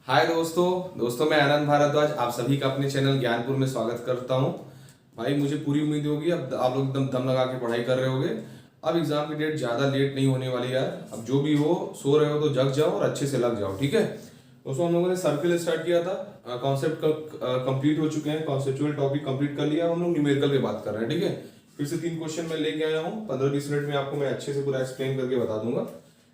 हाय दोस्तों मैं आनंद भारद्वाज आप सभी का अपने चैनल ज्ञानपुर में स्वागत करता हूं। भाई मुझे पूरी उम्मीद होगी अब आप लोग एकदम दम लगा के पढ़ाई कर रहे होगे। अब एग्जाम की डेट ज़्यादा लेट नहीं होने वाली यार। अब जो भी हो, सो रहे हो तो जग जाओ और अच्छे से लग जाओ, ठीक है। दोस्तों हम लोगों ने सर्किल स्टार्ट किया था, कॉन्सेप्ट कंप्लीट हो चुके हैं, कॉन्सेप्चुअल टॉपिक कंप्लीट कर लिया। हम लोग न्यूमेरिकल पे बात कर रहे हैं, ठीक है। फिर से 3 क्वेश्चन मैं लेके आया हूँ, 15-20 मिनट में आपको मैं अच्छे से पूरा एक्सप्लेन करके बता दूंगा,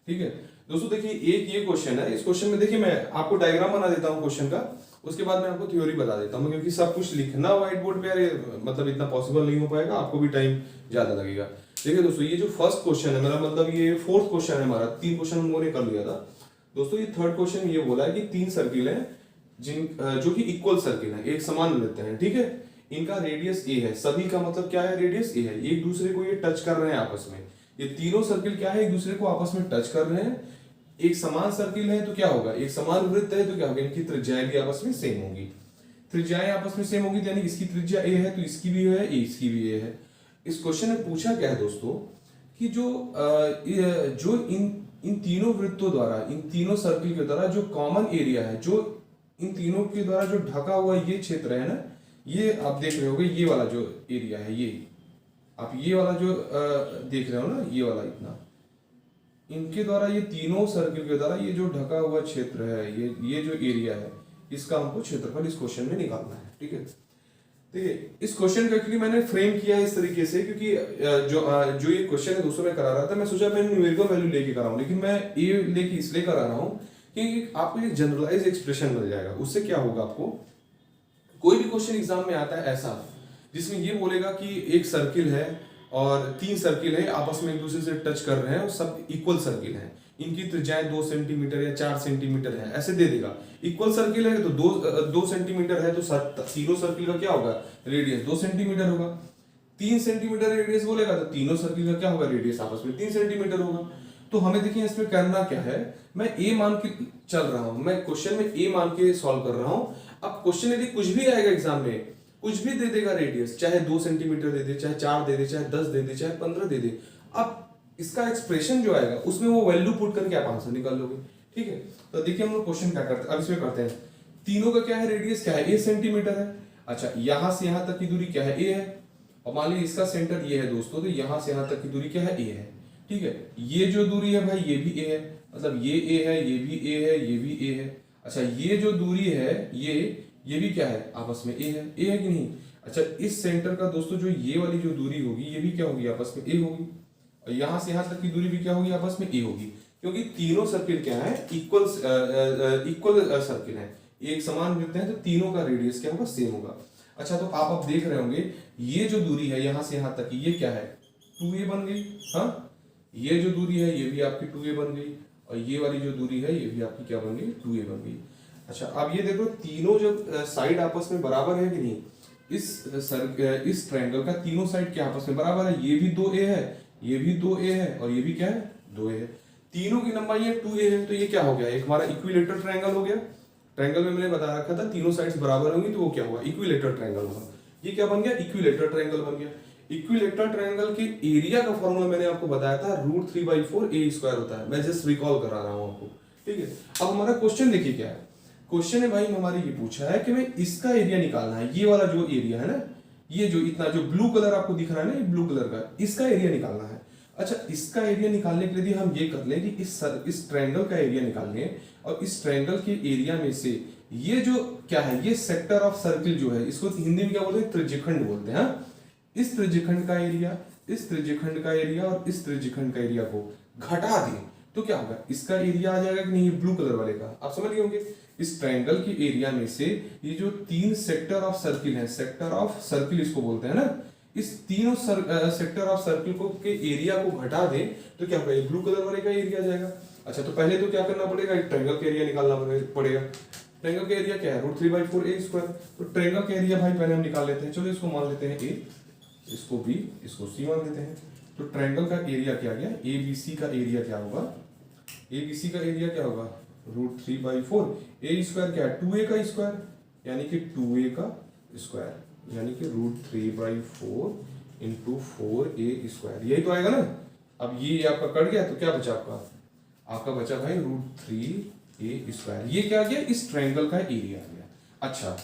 ठीक है। दोस्तों देखिए, एक ये क्वेश्चन है। इस क्वेश्चन में देखिए मैं आपको डायग्राम बना देता हूँ क्वेश्चन का, उसके बाद मैं आपको थ्योरी बता देता हूँ, क्योंकि सब कुछ लिखना व्हाइट बोर्ड पे यार मतलब इतना पॉसिबल नहीं हो पाएगा, आपको भी टाइम ज्यादा लगेगा। देखिए दोस्तों, ये जो फर्स्ट क्वेश्चन है मेरा, मतलब ये फोर्थ क्वेश्चन है हमारा। 3 क्वेश्चन हम लोगों ने कर लिया था दोस्तों। ये थर्ड क्वेश्चन ये बोला है कि 3 सर्किल है जो कि इक्वल सर्किल है, एक समान वृत्त है, ठीक है। इनका रेडियस ए है, सभी का मतलब क्या है, रेडियस ए है। एक दूसरे को ये टच कर रहे हैं आपस में। ये तीनों सर्किल क्या है, एक दूसरे को आपस में टच कर रहे हैं। एक समान सर्किल है तो क्या होगा, एक समान वृत्त है तो क्या होगा, इनकी त्रिज्याएं भी आपस में सेम होगी। त्रिज्याएं आपस में सेम होगी यानी इसकी त्रिज्या ए है तो इसकी भी है, इसकी भी ए है। इस क्वेश्चन में पूछा क्या है दोस्तों कि जो इन तीनों वृत्तों द्वारा, इन तीनों सर्किल के द्वारा जो कॉमन एरिया है, जो इन तीनों के द्वारा जो ढका हुआ ये क्षेत्र है ना, ये आप देख रहे होगे, ये वाला जो एरिया है, ये आप ये वाला जो देख रहे हो ना, ये वाला इतना, इनके द्वारा, ये तीनों सर्किल के द्वारा ये जो ढका हुआ क्षेत्र है, ये जो एरिया है, इसका हमको क्षेत्रफल इस क्वेश्चन में निकालना है, ठीक है। देखिए इस क्वेश्चन को एक्चुअली मैंने फ्रेम किया है इस तरीके से, क्योंकि जो ये क्वेश्चन है दोस्तों मैं करा रहा था, मैं सोचा मैं न्यूमेरिकल वैल्यू लेके कराऊं, लेकिन मैं ये लेके इसलिए करा रहा हूँ कि आपको एक जनरलाइज एक्सप्रेशन मिल जाएगा। उससे क्या होगा, आपको कोई भी क्वेश्चन एग्जाम में आता है ऐसा जिसमें ये बोलेगा कि एक सर्किल है और 3 सर्किल है, आपस में एक दूसरे से टच कर रहे हैं और सब इक्वल सर्किल हैं, इनकी त्रिज्याएं 2 सेंटीमीटर या 4 सेंटीमीटर है, ऐसे दे देगा। इक्वल सर्किल है तो 2 सेंटीमीटर है तो तीनों सर्किल का क्या होगा, रेडियस 2 सेंटीमीटर होगा। 3 सेंटीमीटर रेडियस बोलेगा तो तीनों सर्किल का क्या होगा, रेडियस आपस में 3 सेंटीमीटर होगा। तो हमें देखिए इसमें करना क्या है, मैं ए मान के चल रहा हूं, मैं क्वेश्चन में ए मान के सॉल्व कर रहा हूं। अब क्वेश्चन यदि कुछ भी आएगा एग्जाम में, कुछ भी दे देगा रेडियस, चाहे 2 सेंटीमीटर दे दे, चाहे 4 दे दे, चाहे 10 दे दे, चाहे 15 दे दे, अब इसका एक्सप्रेशन जो आएगा उसमें वो वैल्यू पुट करके आप आंसर निकाल लोगे, ठीक है। तो देखिए हम लोग क्वेश्चन क्या करते हैं, अब इसमें करते हैं। तीनों का क्या है, रेडियस क्या है, ए सेंटीमीटर है। अच्छा, यहां से यहां तक की दूरी क्या है, ए है। और मान लीजिए इसका सेंटर ये है दोस्तों, तो यहां से यहां तक की दूरी क्या है, ए है, ठीक है। ये जो दूरी है भाई, ये भी ए है, मतलब ये ए है, ये भी ए है, ये भी ए है। अच्छा, ये जो दूरी है, ये भी क्या है, आपस में ए है कि नहीं। अच्छा, इस सेंटर का दोस्तों जो ये वाली जो दूरी होगी, ये भी क्या होगी, आपस में ए होगी। और यहां से यहां तक की दूरी भी क्या होगी, आपस में ए होगी, क्योंकि तीनों सर्किल क्या है, इक्वल सर्किल है, एक समान वृत्त है, तो तीनों का रेडियस क्या होगा, सेम होगा। अच्छा, तो आप अब देख रहे होंगे ये जो दूरी है यहां से यहां तक की, ये क्या है, 2a बन गई। हाँ, ये जो दूरी है ये भी आपकी 2a बन गई, और ये वाली जो दूरी है ये भी आपकी क्या बन गई, 2a बन गई। अच्छा, अब ये देखो तीनों जब साइड आपस में बराबर है कि नहीं, इस ट्रायंगल का तीनों साइड क्या आपस में बराबर है, ये भी 2a है, ये भी 2a है, और ये भी क्या है, 2a है। तीनों की लंबाई है 2a है, तो ये क्या हो गया, एक हमारा इक्विलेटरल ट्रायंगल हो गया। ट्रायंगल में मैंने बता रखा था तीनों साइड्स बराबर होंगी तो वो क्या होगा, इक्विलेटरल ट्रायंगल होगा। ये क्या बन गया, इक्विलेटरल ट्रायंगल बन गया। इक्विलेटरल ट्रायंगल के एरिया का फॉर्मूला मैंने आपको बताया था, √3/4a² होता है। मैं जस्ट रिकॉल करा रहा हूं आपको, ठीक है। अब हमारा क्वेश्चन देखिए क्या है। क्वेश्चन है भाई हमारे ये पूछा है कि मैं इसका एरिया निकालना है, ये वाला जो एरिया है ना, ये जो इतना जो ब्लू कलर आपको दिख रहा है ना, ये ब्लू कलर का, इसका एरिया निकालना है। अच्छा, इसका एरिया निकालने के लिए हम ये कर लें कि इस ट्रायंगल का एरिया निकाल लें, और इस ट्रायंगल के एरिया में से ये जो क्या है, ये सेक्टर ऑफ सर्किल जो है, इसको हिंदी में क्या बोलते हैं, त्रिज्यखंड बोलते हैं। इस त्रिज्यखंड का एरिया, इस त्रिज्यखंड का एरिया और इस त्रिज्यखंड का एरिया को घटा दें तो क्या होगा, इसका एरिया आ जाएगा कि नहीं, ब्लू कलर वाले का, आप समझ गए होंगे। इस ट्रायंगल के एरिया में से ये जो 3 सेक्टर ऑफ सर्किल है, सेक्टर ऑफ सर्किल इसको बोलते हैं ना, इस तीनों सेक्टर ऑफ सर्किल को के एरिया को घटा दें तो क्या होगा, ब्लू कलर वाले का एरिया आ जाएगा। अच्छा, तो पहले तो क्या करना पड़ेगा, एक ट्रायंगल का एरिया निकालना पड़ेगा। ट्रायंगल का एरिया क्या है, √3/4a²। तो ट्रायंगल का एरिया भाई पहले हम निकाल लेते हैं। चलो इसको मान लेते हैं a, इसको b, इसको c मान लेते हैं। तो ट्रायंगल का एरिया क्या गया, abc का एरिया क्या होगा, abc का एरिया क्या होगा, √3/4, a² क्या है, 2a का स्क्वायर, यानी कि 2a का स्क्वायर, यानी कि √3/4 × 4a², यही तो आएगा ना। अब ये आपका कट गया तो क्या बचा, आपका बचा भाई √3 ए स्क्वायर। ये क्या आ गया, इस ट्रायंगल का एरिया आ गया। अच्छा,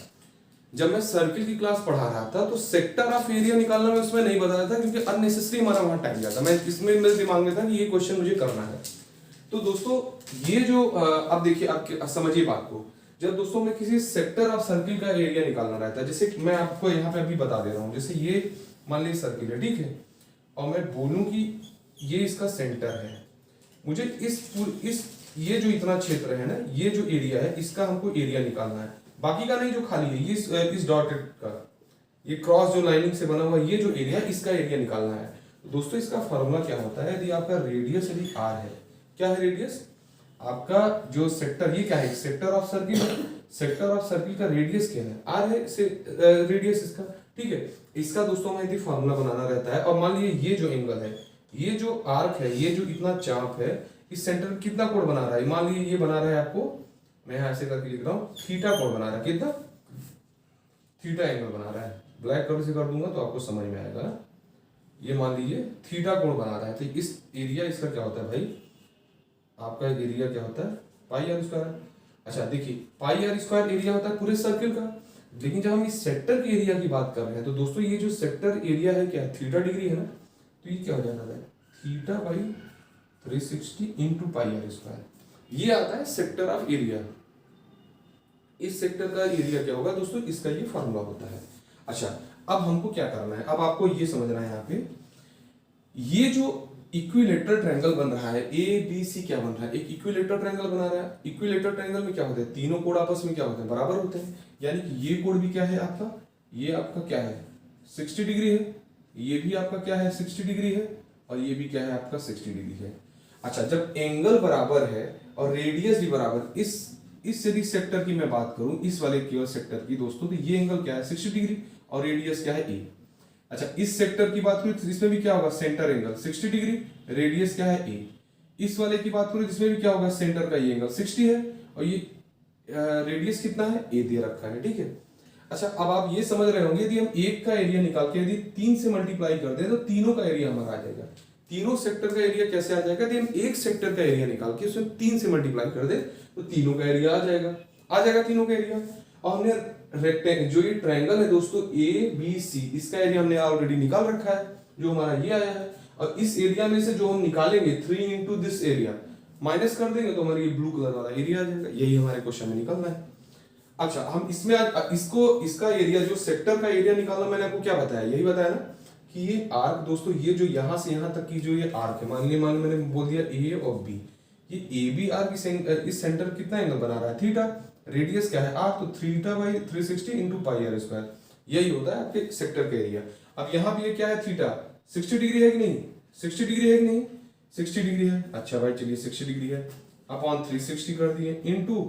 जब मैं सर्किल की क्लास पढ़ा रहा था तो सेक्टर ऑफ एरिया निकालना मैं उसमें नहीं बताया था, क्योंकि अननेसेसरी हमारा वहां टाइम जाता। मैं इसमें मेरे दिमाग में था कि ये क्वेश्चन मुझे करना है। तो दोस्तों ये जो अब देखिए, आप समझिए बात को। जब दोस्तों मैं किसी सेक्टर ऑफ सर्किल का एरिया निकालना रहता है, जैसे मैं आपको यहाँ पे अभी बता दे रहा हूँ, जैसे ये मान लीजिए सर्किल है, ठीक है, और मैं बोलूँ कि ये इसका सेंटर है, मुझे इस ये जो इतना क्षेत्र है ना, ये जो एरिया है, इसका हमको एरिया निकालना है, बाकी का नहीं जो खाली है, ये इस डॉटेड का, ये क्रॉस जो लाइनिंग से बना हुआ ये जो एरिया, इसका एरिया निकालना है। तो दोस्तों इसका फॉर्मूला क्या होता है, यदि आपका रेडियस यदि आर है, क्या है रेडियस, आपका जो सेक्टर, ये क्या है, सेक्टर ऑफ सर्किल है, सेक्टर ऑफ सर्किल का रेडियस क्या है, आर है, रेडियस इसका, ठीक है। इसका दोस्तों में यदि फॉर्मूला बनाना रहता है, और मान लीजिए ये जो एंगल है, ये जो आर्क है, ये जो इतना चाप है, इस सेंटर में कितना कोण बना रहा है, मान लीजिए ये बना रहा है आपको, मैं यहां ऐसे करके लिख रहा हूं, थीटा कोण बना रहा है, कितना थीटा एंगल बना रहा है, ब्लैक कलर से कर दूंगा तो आपको समझ में आएगा। ये मान लीजिए थीटा कोण बना रहा है, तो इस एरिया इसका क्या होता है भाई, आपका एरिया क्या होता है, पाई आर स्क्वायर। अच्छा देखिए, पाई आर स्क्वायर एरिया होता है पूरे सर्किल का, लेकिन जब हम इस सेक्टर के एरिया की बात कर रहे हैं, तो दोस्तों ये जो सेक्टर एरिया है क्या है, थीटा डिग्री है ना, तो ये क्या हो जाता है, theta by 360 into pi r square, ये आता है सेक्टर ऑफ एरिया। इस सेक्टर का एरिया क्या होगा दोस्तों, इसका ये फॉर्मूला होता है। अच्छा, अब हमको क्या करना है, अब आपको ये समझना है यहाँ पे, ये जो इक्विलेटरल ट्रायंगल बन रहा है, ए बी सी क्या बन रहा है, एक इक्विलेटरल ट्रायंगल बना रहा है। इक्विलेटरल ट्रायंगल में क्या होता है, तीनों कोण आपस में क्या होते हैं, बराबर होते हैं, यानी कि ये कोण भी क्या है आपका, ये आपका क्या है 60 डिग्री है, ये भी आपका क्या है 60 डिग्री है, और ये भी क्या है आपका 60 डिग्री है। अच्छा, जब एंगल बराबर है और रेडियस भी बराबर, इस यदि सेक्टर की मैं बात करूं, इस वाले केवल सेक्टर की दोस्तों, तो ये एंगल क्या है 60 डिग्री और रेडियस क्या है ए। अच्छा, इस सेक्टर की बात करूं तो इसमें भी क्या होगा, सेंटर एंगल 60 डिग्री, रेडियस क्या है ए। इस वाले की बात करूं इसमें भी क्या होगा, सेंटर का ये एंगल 60 है, और ये रेडियस कितना है, ए दे रखा है, ठीक है। अच्छा, अब आप ये समझ रहे होंगे, यदि हम एक का एरिया निकाल के यदि 3 से मल्टीप्लाई कर दें तो तीनों का एरिया हमारा आ जाएगा। तीनों सेक्टर का एरिया कैसे आ जाएगा, यदि हम एक सेक्टर का एरिया निकाल के उसमें 3 से मल्टीप्लाई कर दे तो तीनों का एरिया आ जाएगा तीनों का एरिया। और हमने जो ये ट्रायंगल है दोस्तों ए बी सी, इसका एरिया हमने ऑलरेडी निकाल रखा है, जो हमारा ये आया है, और इस एरिया में से जो हम निकालेंगे 3 इंटू दिस एरिया माइनस कर देंगे तो हमारे ये ब्लू कलर वाला एरिया आ जाएगा। यही हमारे क्वेश्चन में निकलना है। अच्छा, हम इसमें इसका एरिया, जो सेक्टर का एरिया निकालना, मैंने आपको क्या बताया, यही बताया ना कि ये आर्क दोस्तों, ये जो यहां से यहां तक की जो ये आर्क है, मान लीजिए मैंने बोल दिया ए और बी, ये ए बी आर्क इस सेंटर कितना एंगल बना रहा है, थीटा, रेडियस क्या है आर, तो theta by 360 into pi r square, यही होता है आपके सेक्टर का एरिया। अब यहाँ पे ये क्या है, थीटा 60 डिग्री है कि नहीं, 60 डिग्री है कि नहीं, 60 डिग्री है। अच्छा भाई चलिए 60 डिग्री है, अपॉन 360 कर दिए इंटू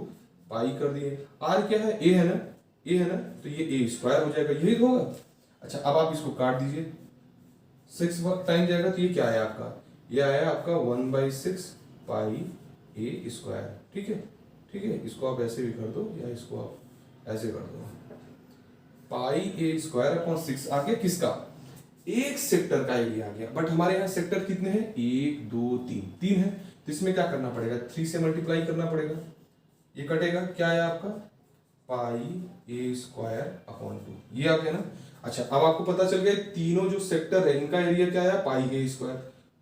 पाई कर दिए, आर क्या है, ए है ना, ए है ना, तो ये ए स्क्वायर हो जाएगा, यही तो होगा। अच्छा, अब आप इसको काट दीजिए, 6 टाइम जाएगा तो ये क्या आया आपका, ये आया आपका 1/6 पाई ए स्क्वायर, ठीक है, ठीक है। इसको आप ऐसे भी कर दो या इसको आप ऐसे कर दो, पाई ए स्क्वायर अपॉन 6 आ गया किसका, एक सेक्टर का एरिया आ गया। बट हमारे यहाँ सेक्टर कितने हैं, 1 2 3, 3 है, तो इसमें क्या करना पड़ेगा, 3 से मल्टीप्लाई करना पड़ेगा, ये कटेगा, क्या आया आपका पाई ए स्क्वायर अपॉन 2, ये आ गया ना। अच्छा, अब आपको पता चल गया तीनों जो सेक्टर है इनका एरिया क्या आया, पाई ए स्क्वायर।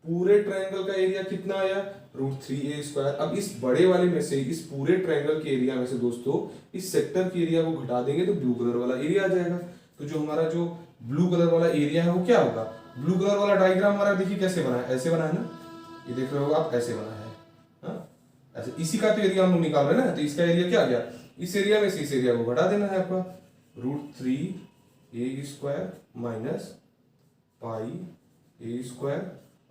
पूरे ट्रायंगल का एरिया कितना आया, √3a स्क्वायर। अब इस बड़े वाले में से, इस पूरे ट्रायंगल के एरिया में से दोस्तों इस सेक्टर के एरिया को घटा देंगे तो ब्लू कलर वाला एरिया आ जाएगा। तो जो हमारा जो ब्लू कलर वाला एरिया है वो क्या होगा, ब्लू कलर वाला डायग्राम हमारा देखिए कैसे बना है, ऐसे बना है ना, ये देख रहे हो आप, ऐसे बना है, हाँ ऐसे, इसी का तो एरिया हम लोग निकाल रहे हैं ना, तो इसका एरिया क्या आ गया, इस एरिया में से इस एरिया को घटा देना है आपका, √3a स्क्वायर माइनस पाई ए स्क्वायर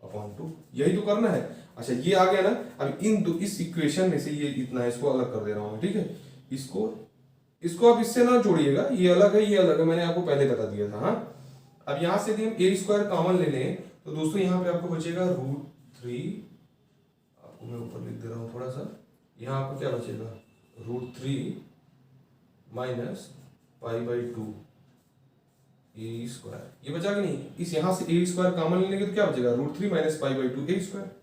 अपॉन 2, यही तो करना है। अच्छा, ये आ गया ना। अब इस इक्वेशन में से ये इतना है, इसको अलग कर दे रहा हूं मैं, ठीक है। इसको आप इससे ना जोड़िएगा, ये अलग है, ये अलग है, मैंने आपको पहले बता दिया था, हाँ। अब यहां से यदि हम ए स्क्वायर कॉमन ले लें तो दोस्तों यहाँ पे आपको बचेगा √3, आपको मैं ऊपर लिख दे रहा हूँ थोड़ा सा, यहाँ आपको क्या बचेगा, √3 minus pi by 2 A square, ये बचा कि नहीं, इस यहां से ए स्क्वायर कॉमन लेंगे तो क्या बचेगा, √3 minus pi by 2 A square.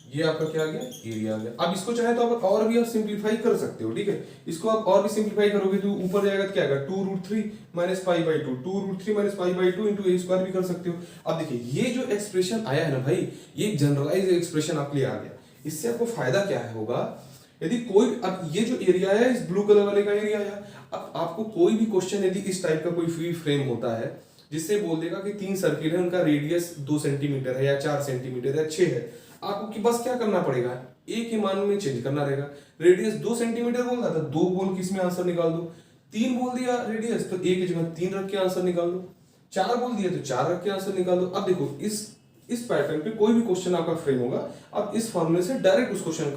ये आपका क्या आ गया, एरिया आ गया। अब इसको चाहे तो आप और भी आप सिंप्लीफाई कर सकते हो, ठीक है। इसको आप और भी सिंप्लीफाई करोगे तो ऊपर जाएगा तो क्या आएगा, 2√3 minus pi by 2, 2√3 minus pi by 2 into A square भी कर सकते हो। अब देखिए ये जो एक्सप्रेशन आया है ना भाई, ये जनरलाइज एक्सप्रेशन आपके लिए आ गया। इससे आपको फायदा क्या है होगा, यदि कोई, अब ये जो एरिया है इस ब्लू कलर वाले का एरिया है। अब आपको कोई भी क्वेश्चन यदि इस टाइप का कोई फ्री फ्रेम होता है जिससे बोल देगा कि 3 सर्किल है, उनका रेडियस 2 सेंटीमीटर है या 4 सेंटीमीटर या 6 है, आपको कि बस क्या करना पड़ेगा, एक ही मान में चेंज करना रहेगा। रेडियस 2 सेंटीमीटर बोल रहा था, 2 बोल के इसमें आंसर निकाल दो। 3 बोल दिया रेडियस तो एक की जगह 3 रख के आंसर निकाल दो। 4 बोल दिया तो 4 रख के आंसर निकाल दो। अब देखो इस पैटर्न पे कोई भी क्वेश्चन आपका फ्रेम होगा, आप इस फॉर्मूले से डायरेक्ट उस क्वेश्चन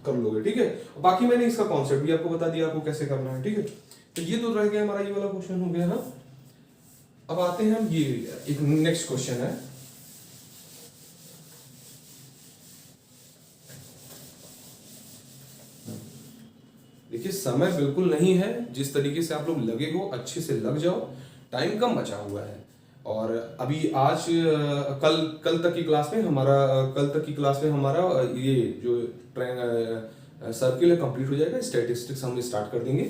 कर लोगे, ठीक है। बाकी मैंने इसका कॉन्सेप्ट भी आपको बता दिया आपको कैसे करना है, ठीक है। तो ये तो रह गया हमारा ये वाला क्वेश्चन हो गया। हाँ, अब आते हैं हम ये एक नेक्स्ट क्वेश्चन है। देखिए समय बिल्कुल नहीं है, जिस तरीके से आप लोग लगे हो अच्छे से लग जाओ, टाइम कम बचा हुआ है। और अभी आज कल तक की क्लास में हमारा ये जो सर्किल है कंप्लीट हो जाएगा, स्टैटिस्टिक्स हम स्टार्ट कर देंगे।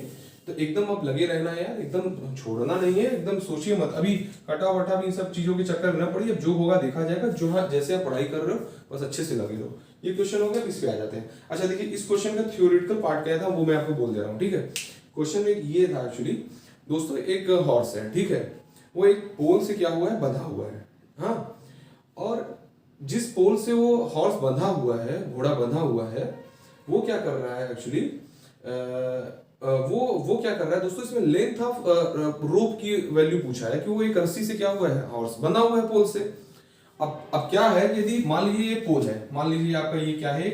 तो एकदम आप लगे रहना है यार, एकदम छोड़ना नहीं है, एकदम सोचिए मत अभी कटा वटा भी इन सब चीजों के चक्कर में ना पड़िए। अब जो होगा देखा जाएगा, जो जैसे आप पढ़ाई कर रहे हो बस अच्छे से लगे रहो। ये क्वेश्चन हो गया, इस पे आ जाते हैं। अच्छा देखिए, इस क्वेश्चन का थ्योरेटिकल पार्ट क्या था वो मैं आपको बोल दे रहा हूँ, ठीक है। क्वेश्चन में ये था एक्चुअली दोस्तों, एक हॉर्स है, ठीक है, वो एक पोल से क्या हुआ है, बंधा हुआ है। हाँ, और जिस पोल से वो हॉर्स बंधा हुआ है, घोड़ा बंधा हुआ है, वो क्या कर रहा है एक्चुअली, वो क्या कर रहा है दोस्तों, इसमें लेंथ ऑफ रोप की वैल्यू पूछा है कि वो एक रस्सी से क्या हुआ है, हॉर्स बंधा हुआ है पोल से। अब क्या है, यदि मान लीजिए ये पोल है, मान लीजिए आपका ये क्या है,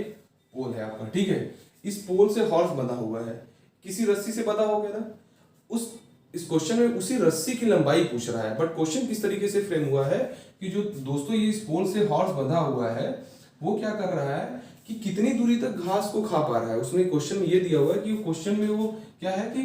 पोल है आपका, ठीक है। इस पोल से हॉर्स बंधा हुआ है, किसी रस्सी से बंधा हो गया ना, इस क्वेश्चन में उसी रस्सी की लंबाई पूछ रहा है। बट क्वेश्चन किस तरीके से फ्रेम हुआ है कि जो दोस्तों ये इस पोल से हॉर्स बंधा हुआ है, वो क्या कर रहा है कि कितनी दूरी तक घास को खा पा रहा है। उसमें क्वेश्चन में ये दिया हुआ है कि क्वेश्चन में वो क्या है कि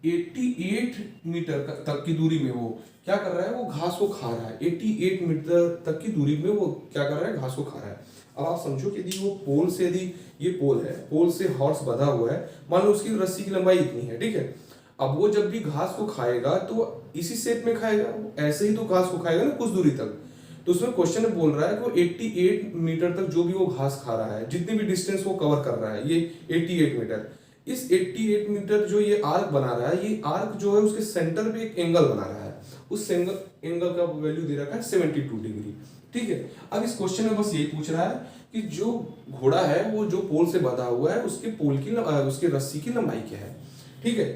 88 मीटर तक की दूरी में वो क्या कर रहा है, वो घास को खा रहा है। 88 मीटर तक की दूरी में वो क्या कर रहा है, घास को खा रहा है। अब आप समझो कि यदि वो पोल से, यदि ये पोल है, पोल से हॉर्स बंधा हुआ है, मान लो उसकी रस्सी की लंबाई इतनी है, ठीक है। अब वो जब भी घास को खाएगा तो इसी शेप में खाएगा, ऐसे ही तो घास को खाएगा ना कुछ दूरी तक। तो उसमें क्वेश्चन में बोल रहा है कि वो 88 मीटर तक जो भी वो घास खा रहा है, जितनी भी डिस्टेंस वो कवर कर रहा है, ये 88 मीटर, इस 88 मीटर जो ये आर्क बना रहा है, ये आर्क जो है उसके सेंटर पे एक एंगल बना रहा है। उस एंगल का वैल्यू दे रखा है 72 डिग्री, ठीक है। अब इस क्वेश्चन में बस यही पूछ रहा है कि जो घोड़ा है वो जो पोल से बंधा हुआ है, उसके पोल की उसके रस्सी की लंबाई क्या है, ठीक है।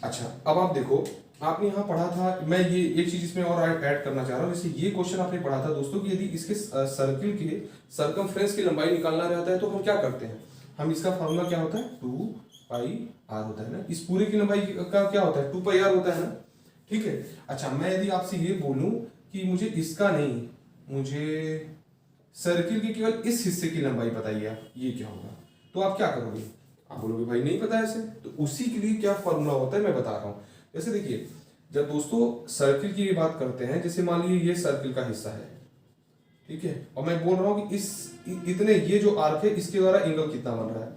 अच्छा, अब आप देखो, आपने यहाँ पढ़ा था, मैं ये एक चीज इसमें और ऐड करना चाह रहा हूँ। जैसे ये क्वेश्चन आपने पढ़ा था दोस्तों कि यदि इसके सर्किल के सर्कमफ्रेंस की लंबाई निकालना रहता है तो हम क्या करते हैं, हम इसका फॉर्मूला क्या होता है, 2 पाई आर होता है ना। इस पूरे की लंबाई का क्या होता है, 2 पाई आर होता है ना, ठीक है। अच्छा, मैं यदि आपसे ये बोलूं कि मुझे इसका नहीं, मुझे सर्किल के केवल इस हिस्से की लंबाई बताइए, ये क्या होगा, तो आप क्या करोगे, आप बोलोगे भाई नहीं पता ऐसे। तो उसी के लिए क्या फॉर्मूला होता है मैं बता रहा हूँ। जैसे देखिए, जब दोस्तों सर्किल की ये बात करते हैं, जैसे मान लीजिए ये सर्किल का हिस्सा है, ठीक है, और मैं बोल रहा हूँ कि इस इतने ये जो आर्क है इसके द्वारा एंगल कितना बन रहा है,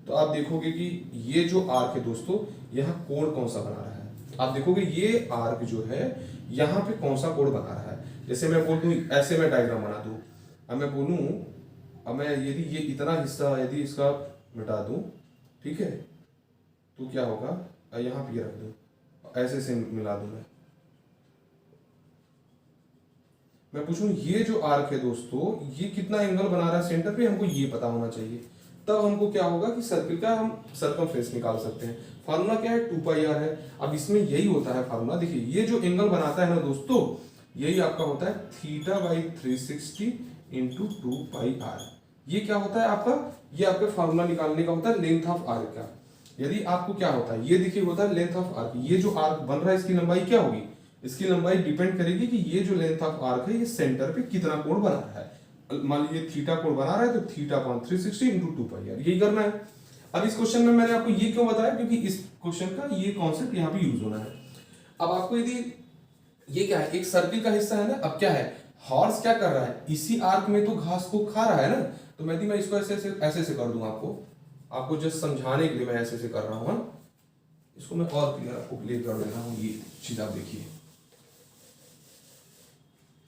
तो आप देखोगे कि ये जो आर्क है दोस्तों, यहाँ कोण कौन सा बना रहा है। आप देखोगे ये आर्क जो है यहाँ पे कौन सा कोण बना रहा है। जैसे मैं बोल दूं, ऐसे मैं डायग्राम बना दूं, अब मैं बोलूं, अब मैं यदि ये इतना हिस्सा यदि इसका मिटा दूं, ठीक है, तो क्या होगा, यहाँ पे रख दूं, ऐसे से मिला दूं, मैं पूछूं ये जो आर्क है दोस्तों, ये कितना एंगल बना रहा है सेंटर पे, हमको ये पता होना चाहिए। तब हमको क्या होगा कि सर्किल का हम सर्कमफ्रेंस निकाल सकते हैं। फार्मूला क्या है, 2 पाई आर है। अब इसमें यही होता है फार्मूला, देखिए ये जो एंगल बनाता है ना दोस्तों, यही आपका होता है θ/360 इंटू 2 पाई आर। ये क्या होता है आपका, ये आपका फार्मूला निकालने का होता है लेंथ ऑफ आर्क का। यदि आपको क्या होता है, ये देखिए होता है लेंथ ऑफ आर्क, ये जो आर्क बन रहा है इसकी लंबाई क्या होगी, इसकी लंबाई डिपेंड करेगी कि ये जो लेंथ ऑफ आर्क है ये सेंटर पे कितना कोण बना रहा है। मान लीजिए थीटा कोण बना रहा है तो θ/360 इंटू 2 पाई आर, यही करना है। अब इस क्वेश्चन में मैंने आपको ये क्यों बताया, क्योंकि इस क्वेश्चन का ये कॉन्सेप्ट यहाँ पे यूज होना है। अब आपको यदि ये क्या है, एक सर्किल का हिस्सा है ना, अब क्या है, हॉर्स क्या कर रहा है, इसी आर्क में तो घास को खा रहा है ना। तो मैं इसको ऐसे ऐसे कर दूंगा आपको जस्ट समझाने के लिए मैं ऐसे कर रहा हूँ। इसको मैं और क्लियर आपको क्लियर कर दे रहा हूँ। ये चीज आप देखिए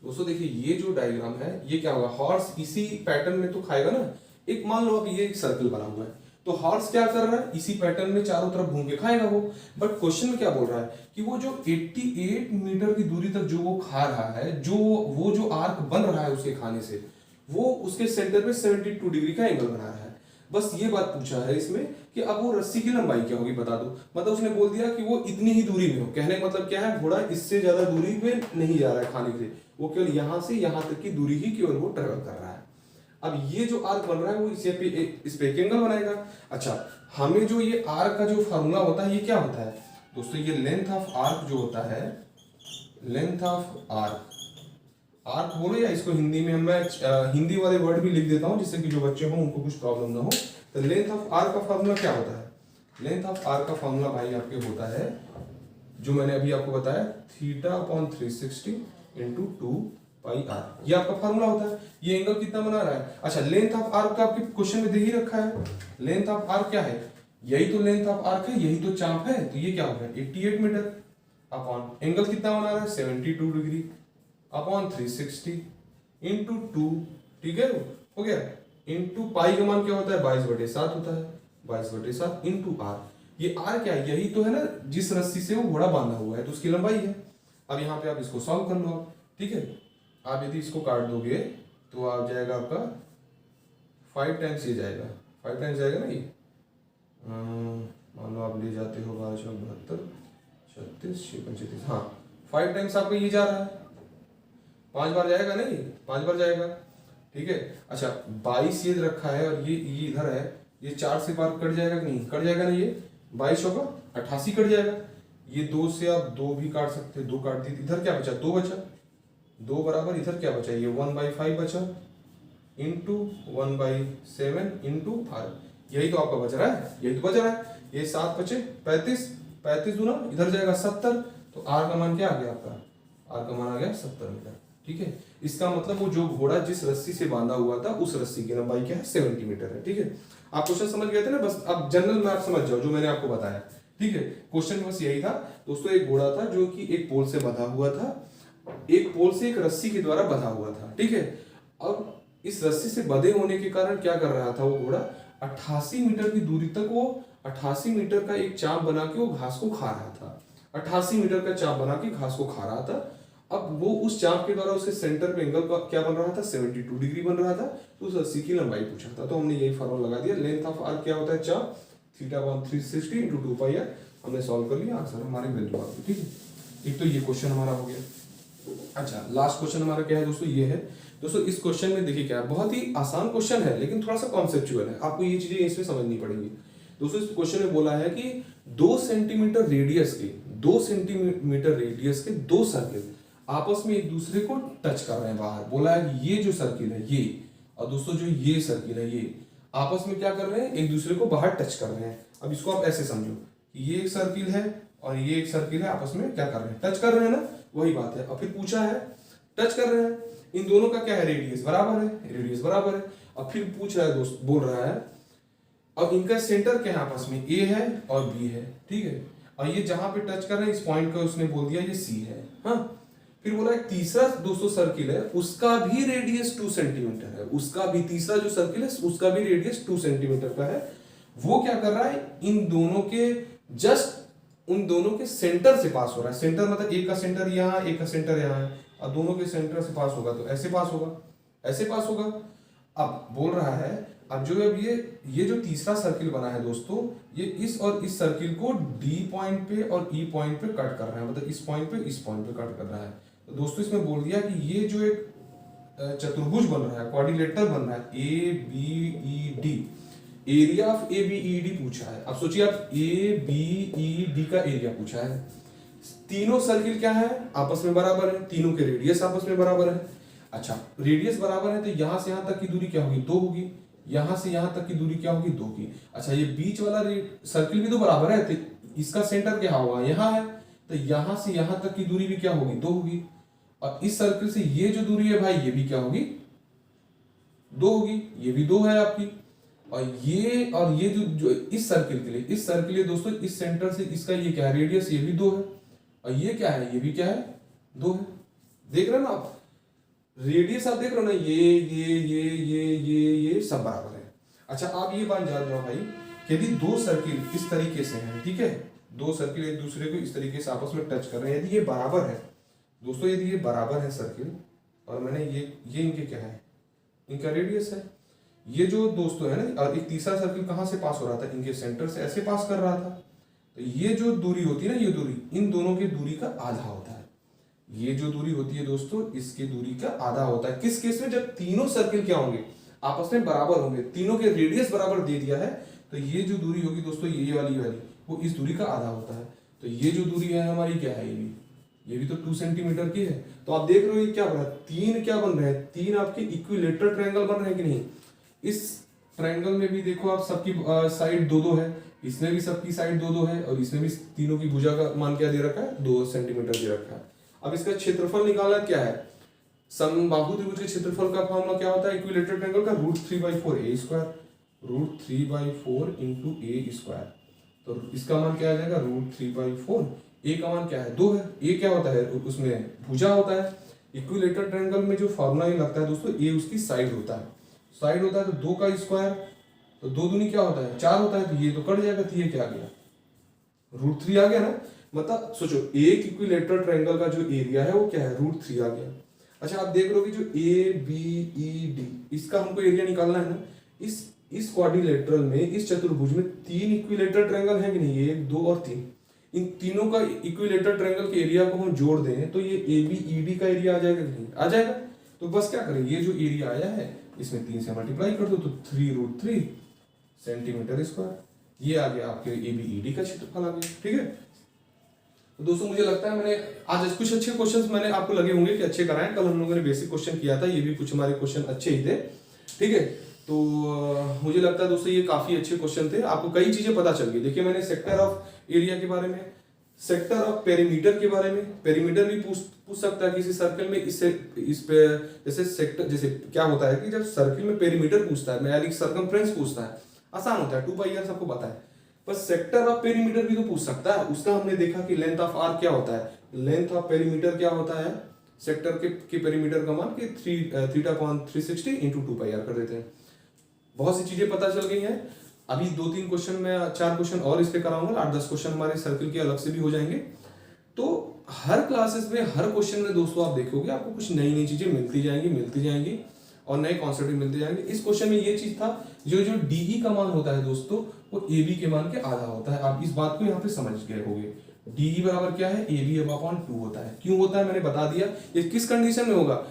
दोस्तों, देखिए ये जो डायग्राम है ये क्या होगा, हॉर्स इसी पैटर्न में तो खाएगा ना। एक मान लो अब ये एक सर्कल बना हुआ है, तो हॉर्स क्या कर रहा है, इसी पैटर्न में चारों तरफ घूम के खाएगा वो। बट क्वेश्चन में क्या बोल रहा है कि वो जो 88 मीटर की दूरी तक जो वो खा रहा है, वो जो आर्क बन रहा है उसके खाने से, वो उसके सेंटर पे 72 डिग्री का एंगल बना रहा है। बस ये बात पूछा है इसमें कि अब वो रस्सी की लंबाई क्या होगी बता दो। मतलब उसने बोल दिया कि वो इतनी ही दूरी में हो। कहने का मतलब क्या है, घोड़ा इससे ज्यादा दूरी में नहीं जा रहा है खाने के लिए, वो केवल यहां से यहां तक की दूरी ही केवल वो ट्रेवल कर रहा है। अब ये जो आर्क बन रहा है वो इस पे एक एंगल बनाएगा। अच्छा, हमें जो ये आर्क का जो फार्मूला होता है ये क्या होता है दोस्तों, ये लेंथ ऑफ आर्क जो होता है, लेंथ ऑफ आर्क बोलो या इसको हिंदी में मैं हिंदी वाले वर्ड भी लिख देता हूं जिससे कि जो बच्चे हों उनको कुछ प्रॉब्लम ना हो। तो लेंथ ऑफ आर्क का फार्मूला क्या होता है, लेंथ ऑफ आर्क का फार्मूला भाई आपके होता है जो मैंने अभी आपको बताया, θ/360 × 2πr, ये आपका फार्मूला होता है। ये एंगल कितना बना रहा है। अच्छा, लेंथ ऑफ आर्क का आपके क्वेश्चन में दे ही रखा है। लेंथ ऑफ आर्क क्या है, यही तो लेंथ ऑफ आर्क है, यही तो चाप है। तो ये क्या होगा 88 मीटर अपॉन एंगल कितना बना रहा है 72 डिग्री अपॉन 360 इंटू 2, ठीक है हो गया, इंटू पाई का मान क्या होता है 22/7 होता है, 22/7 इंटू आर। ये आर क्या है, यही तो है ना जिस रस्सी से वो घोड़ा बांधा हुआ है, तो उसकी लंबाई है। अब यहाँ पे आप इसको सॉल्व कर लो आप, ठीक है। आप यदि इसको काट दोगे तो आ जाएगा आपका 5 टाइम्स ये जाएगा, 5 टाइम्स जाएगा ना ये, मान लो आप ले जाते हो 12 72 36 35, हाँ 5 टाइम्स आपका ये जा रहा है, 5 बार जाएगा ना ये, 5 बार जाएगा, ठीक है। अच्छा 22 ये रखा है और ये इधर है, ये 4 से बार कट जाएगा कि नहीं, कट जाएगा ना, ये 22 होगा 88 कट जाएगा। ये 2 से आप 2 भी काट सकते हैं, 2 काट दिए, इधर क्या बचा 2 बचा, 2 बराबर इधर क्या बचा, ये 1/5 बचा इंटू 1/7 इंटू आर, यही तो आपका बच रहा है, यही तो बच रहा है। ये 7 बचे 35, 35 दूना इधर जाएगा 70, तो आर का मान क्या आ गया आपका, आर का मान आ गया 70 मीटर, ठीक है। इसका मतलब वो जो घोड़ा जिस रस्सी से बांधा हुआ था उस रस्सी की लंबाई क्या है 70 मीटर है, ठीक है। आप क्वेश्चन समझ गए थे ना, बस अब जनरल में आप समझ जाओ जो मैंने आपको बताया, ठीक है। क्वेश्चन बस यही था दोस्तों, एक घोड़ा था जो कि एक पोल से बंधा हुआ था, एक पोल से एक रस्सी के द्वारा बंधा हुआ था, ठीक है। अब इस रस्सी से बंधे होने के कारण क्या कर रहा था वो घोड़ा, 88 मीटर की दूरी तक वो 88 मीटर का एक चाप बना के वो घास को खा रहा था, 88 मीटर का चाप बना के घास को खा रहा था। अब वो उस चाप के द्वारा उसके सेंटर पे एंगल का क्या बन रहा था 72 डिग्री बन रहा था, तो उस रस्सी की लंबाई पूछा था, तो हमने यही फॉर्मूला लगा दिया। लेंथ ऑफ आर्क क्या होता है चाप, θ/360 × 2πr, हमने सॉल्व कर लिया, आंसर हमारे मिल गया, ठीक है। एक तो ये क्वेश्चन हमारा हो गया। अच्छा लास्ट क्वेश्चन हमारा क्या है दोस्तों, ये है दोस्तों, इस क्वेश्चन में देखिए क्या है, बहुत ही आसान क्वेश्चन है लेकिन थोड़ा सा कॉन्सेप्चुअल है, आपको ये चीजें इसमें समझनी पड़ेगी दोस्तों। इस क्वेश्चन में बोला है कि 2 सेंटीमीटर रेडियस के 2 सेंटीमीटर रेडियस के 2 सर्किल आपस में एक दूसरे को टच कर रहे हैं बाहर। बोला है कि ये जो सर्किल है ये, और दोस्तों जो ये सर्किल है ये आपस में क्या कर रहे हैं, एक दूसरे को बाहर टच कर रहे हैं। अब इसको आप ऐसे समझो कि ये एक सर्किल है और ये एक सर्किल है, आपस में क्या कर रहे हैं, टच कर रहे हैं ना, वही बात है। और फिर पूछा है टच कर रहे हैं, इन दोनों का क्या है रेडियस बराबर है, रेडियस बराबर है। अब फिर पूछ रहा है दोस्त, बोल रहा है अब इनका सेंटर क्या है आपस में, ए है और बी है, ठीक है। और ये जहां पे टच कर रहे हैं इस पॉइंट का उसने बोल दिया ये सी है, हाँ। फिर बोला एक तीसरा दोस्तों सर्किल है, उसका भी रेडियस 2 सेंटीमीटर है, उसका भी तीसरा जो सर्किल है उसका भी रेडियस 2 सेंटीमीटर का है। वो क्या कर रहा है, इन दोनों के जस्ट उन दोनों के सेंटर से पास हो रहा है। सेंटर मतलब एक का सेंटर यहाँ, एक का सेंटर यहाँ है, और दोनों के सेंटर से पास होगा तो ऐसे पास होगा, ऐसे पास होगा। अब बोल रहा है अब जो अब ये जो तीसरा सर्किल बना है दोस्तों, ये इस और इस सर्किल को डी पॉइंट पे और ई पॉइंट पे कट कर रहा है, मतलब इस पॉइंट पे इस पॉइंट पे कट कर रहा है। तो दोस्तों इसमें बोल दिया कि ये जो एक चतुर्भुज बन रहा है, क्वाड्रिलेटरल बन रहा है, A B E D, area of A B E D पूछा है। अब सोचिए आप ए बी ई डी का एरिया पूछा है, तीनों सर्किल क्या है आपस में बराबर है, तीनों के रेडियस आपस में बराबर है। अच्छा रेडियस बराबर है तो यहां से यहां तक की दूरी क्या होगी 2 होगी, यहां से यहां तक की दूरी क्या होगी 2 की। अच्छा ये बीच वाला सर्किल भी तो बराबर है, तो इसका सेंटर क्या होगा यहाँ है, तो यहां से यहां तक की दूरी भी क्या होगी 2 होगी। और इस सर्किल से ये जो दूरी है भाई ये भी क्या होगी 2 होगी, ये भी 2 है आपकी। और ये जो इस सर्किल के लिए, इस सर्किल के लिए दोस्तों इस सेंटर से इसका ये क्या है, रेडियस, ये भी 2 है। और ये क्या है, ये भी क्या है, 2 है। देख रहे हो ना आप, रेडियस आप देख रहे हो ना, ये सब बराबर है। अच्छा आप ये बात जान जाओ भाई, यदि 2 सर्किल इस तरीके से हैं, ठीक है, 2 सर्किल एक दूसरे को इस तरीके से आपस में टच कर रहे हैं, यदि ये बराबर है दोस्तों, यदि ये बराबर है सर्किल, और मैंने ये इनके क्या है, इनका रेडियस है। ये जो दोस्तों है ना, और एक तीसरा सर्किल कहाँ से पास हो रहा था, इनके सेंटर से ऐसे पास कर रहा था। तो ये जो दूरी होती है ना, ये दूरी इन दोनों की दूरी का आधा होता है। ये जो दूरी होती है दोस्तों, इसकी दूरी का आधा होता है। किस केस में, जब तीनों सर्किल क्या होंगे, आपस में बराबर होंगे, तीनों के रेडियस बराबर दे दिया है, तो ये जो दूरी होगी दोस्तों, ये वाली वो इस दूरी का आधा होता है। तो ये जो दूरी है हमारी क्या है, ये भी तो 2 सेंटीमीटर की है। तो आप देख रहे हो ये क्या बन रहा है, 3 क्या बन रहे हैं, 3 आपके इक्विलेटरल ट्रायंगल बन रहे हैं कि नहीं। इस ट्रायंगल में भी देखो आप, सबकी साइड 2-2 है, इसमें भी सबकी साइड 2-2 है, और इसमें भी तीनों की भुजा का मान क्या दे रखा है, 2 सेंटीमीटर दे रखा है। अब इसका क्षेत्रफल निकालना क्या है, समबाहु त्रिभुज के क्षेत्रफल का फॉर्मूला क्या होता है, इक्विलेटरल ट्रायंगल का √3/4 a square, √3/4 into a square. तो इसका मान क्या आ जाएगा, √3/4। a का मान क्या है, 2 है। a क्या होता है, उसमें भुजा होता है। इक्विलेटरल ट्रायंगल में जो फॉर्मूला ये लगता है दोस्तों, a उसकी साइड होता है, साइड होता है, तो 2 का स्क्वायर, तो 2 दूनी क्या होता है, 4 होता है, तो ये तो कट जाएगा, तो ये क्या आ गया, √3 आ गया ना। मतलब सोचो, एक इक्विलेटरल ट्रायंगल का जो एरिया है वो क्या है, √3 आ गया। अच्छा आप देख रहे हो कि जो ABED, इसका हमको एरिया निकालना है ना। इस क्वाड्रिलेटरल में, इस चतुर्भुज में 3 इक्विलेटरल ट्रायंगल है कि नहीं, 1, 2 और 3। इन तीनों का इक्विलेटरल ट्रायंगल के एरिया को हम जोड़ दें तो ये ABED का एरिया आ जाएगा कि नहीं, आ जाएगा। तो बस क्या करें, ये जो एरिया आया है इसमें 3 से मल्टीप्लाई कर दो, तो 3√3 सेंटीमीटर स्क्वायर, ये आ गया आपके ABED का क्षेत्रफल आ गया। ठीक है, तो दोस्तों मुझे लगता है मैंने आज कुछ अच्छे क्वेश्चंस मैंने आपको लगे होंगे कि अच्छे कराएं। कल हम लोगों ने बेसिक क्वेश्चन किया था, ये भी कुछ हमारे क्वेश्चन अच्छे ही थे। ठीक है, तो मुझे लगता है दोस्तों ये काफी अच्छे क्वेश्चन थे, आपको कई चीजें पता चल गई। देखिए मैंने सेक्टर ऑफ एरिया के बारे में, सेक्टर ऑफ पेरीमीटर के बारे में, पेरीमीटर भी पूछ सकता है किसी सर्कल में, इस पे जैसे सेक्टर, जैसे क्या होता है कि जब सर्कल में पेरीमीटर पूछता है, यानी सर्कमफ्रेंस पूछता है, आसान होता है, 2πr सबको पता है। पर सेक्टर ऑफ पेरीमीटर भी तो पूछ सकता है, उसका हमने देखा कि लेंथ ऑफ आर्क क्या होता है, लेंथ ऑफ पेरीमीटर क्या होता है, सेक्टर के पेरीमीटर का मान कि 3θ/360 इंटू 2πr कर देते हैं। बहुत सी चीजें पता चल गई हैं। अभी 2-3 क्वेश्चन में 4 क्वेश्चन और इस पे कराऊंगा, 8-10 क्वेश्चन हमारे सर्कल के अलग से भी हो जाएंगे। तो हर क्लासेस में, हर क्वेश्चन में दोस्तों आप देखोगे आपको कुछ नई नई चीजें मिलती जाएंगी और नए कॉन्सेप्ट भी मिलते जाएंगे। इस क्वेश्चन में ये चीज था, जो DE का मान होता है दोस्तों, वो AB के मान के आधा होता है। आप इस बात को यहाँ पे समझ गए होंगे। DE बराबर क्या है, AB/2 होता है। क्यों होता है मैंने बता दिया। ये किस कंडीशन में होगा,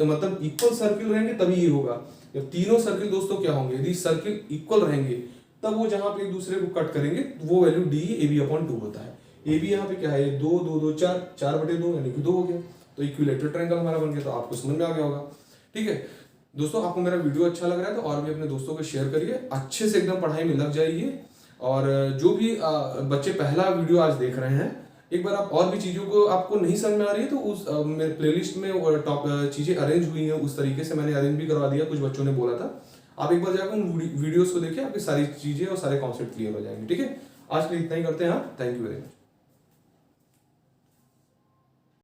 मतलब इक्वल सर्किल रहेंगे तभी ये होगा। जब तीनों सर्किल दोस्तों क्या होंगे, यदि सर्किल इक्वल रहेंगे तब वो जहां पे एक दूसरे को कट करेंगे वो वैल्यू DE AB/2 होता है। AB यहाँ पे क्या है, 2 2 2 4, 4/2 यानी कि 2 हो गया। तो इक्विलेटरल ट्रायंगल हमारा बन गया। तो आपको समझ में आ गया होगा। ठीक है दोस्तों, आपको मेरा वीडियो अच्छा लग रहा है तो और भी अपने दोस्तों को शेयर करिए, अच्छे से एकदम पढ़ाई में लग जाइए। और जो भी बच्चे पहला वीडियो आज देख रहे हैं, एक बार आप और भी चीज़ों को आपको नहीं समझ में आ रही है तो उस मेरे प्लेलिस्ट में टॉप चीज़ें अरेंज हुई हैं, उस तरीके से मैंने अरेंज भी करवा दिया, कुछ बच्चों ने बोला था। आप एक बार जाकर उन वीडियोस को देखिए, आपकी सारी चीज़ें और सारे कॉन्सेप्ट क्लियर हो जाएंगे। ठीक है, आज के लिए इतना ही करते हैं। हाँ, थैंक यू वेरी मच।